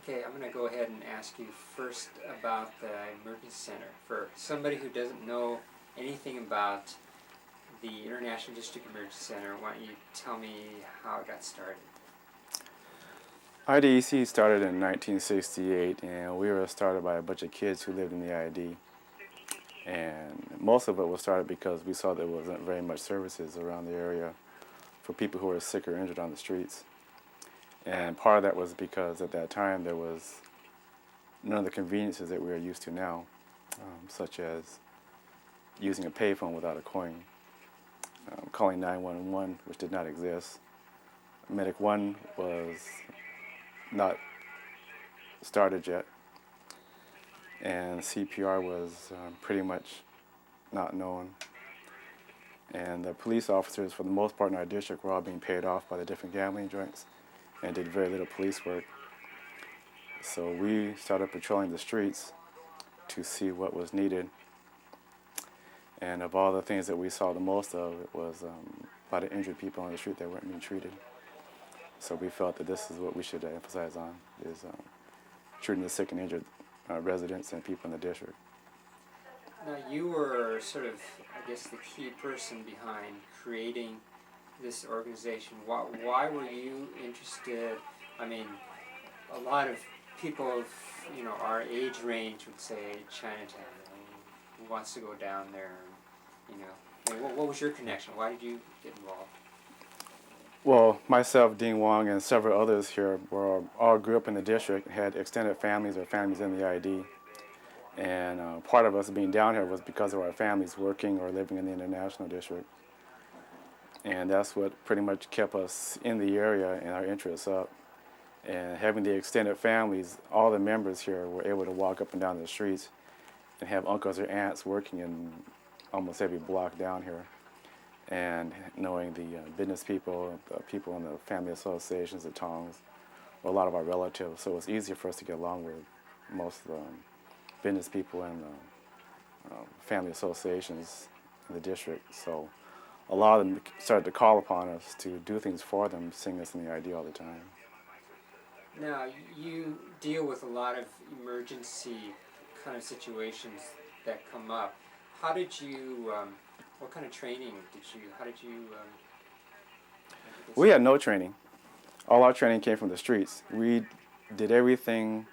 Okay, I'm going to go ahead and ask you first about the Emergency Center. For somebody who doesn't know anything about the International District Emergency Center, why don't you tell me how it got started? IDEC started in 1968, and we were started by a bunch of kids who lived in the ID. And most of it was started because we saw there wasn't very much services around the area for people who were sick or injured on the streets. And part of that was because at that time there was none of the conveniences that we are used to now, such as using a payphone without a coin, calling 911, which did not exist. Medic 1 was not started yet, and CPR was pretty much not known. And the police officers, for the most part in our district, were all being paid off by the different gambling joints and did very little police work. So we started patrolling the streets to see what was needed. And of all the things that we saw the most of, it was a lot of injured people on the street that weren't being treated. So we felt that this is what we should emphasize on, is treating the sick and injured residents and people in the district. Now, you were sort of, I guess, the key person behind creating this organization. Why were you interested? I mean, a lot of people of our age range would say Chinatown. Who wants to go down there? I mean, what was your connection? Why did you get involved? Well, myself, Dean Wong, and several others here all grew up in the district, had extended families or families in the ID. And part of us being down here was because of our families working or living in the International District. And that's what pretty much kept us in the area and our interests up. And having the extended families, all the members here were able to walk up and down the streets and have uncles or aunts working in almost every block down here. And knowing the business people, the people in the family associations, the tongs, were a lot of our relatives. So it was easier for us to get along with most of the business people and family associations in the district. So a lot of them started to call upon us to do things for them, seeing us in the ID all the time. Now, you deal with a lot of emergency kind of situations that come up. How did you, what kind of training did you, how did you... We had no training. All our training came from the streets. We did everything,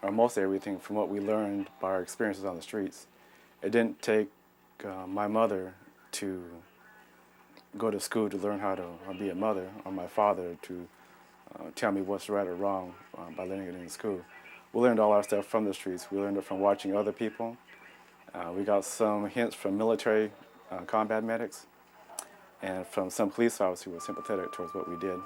or most everything, from what we learned by our experiences on the streets. It didn't take my mother to go to school to learn how to be a mother, or my father to tell me what's right or wrong by learning it in school. We learned all our stuff from the streets. We learned it from watching other people. We got some hints from military combat medics and from some police officers who were sympathetic towards what we did.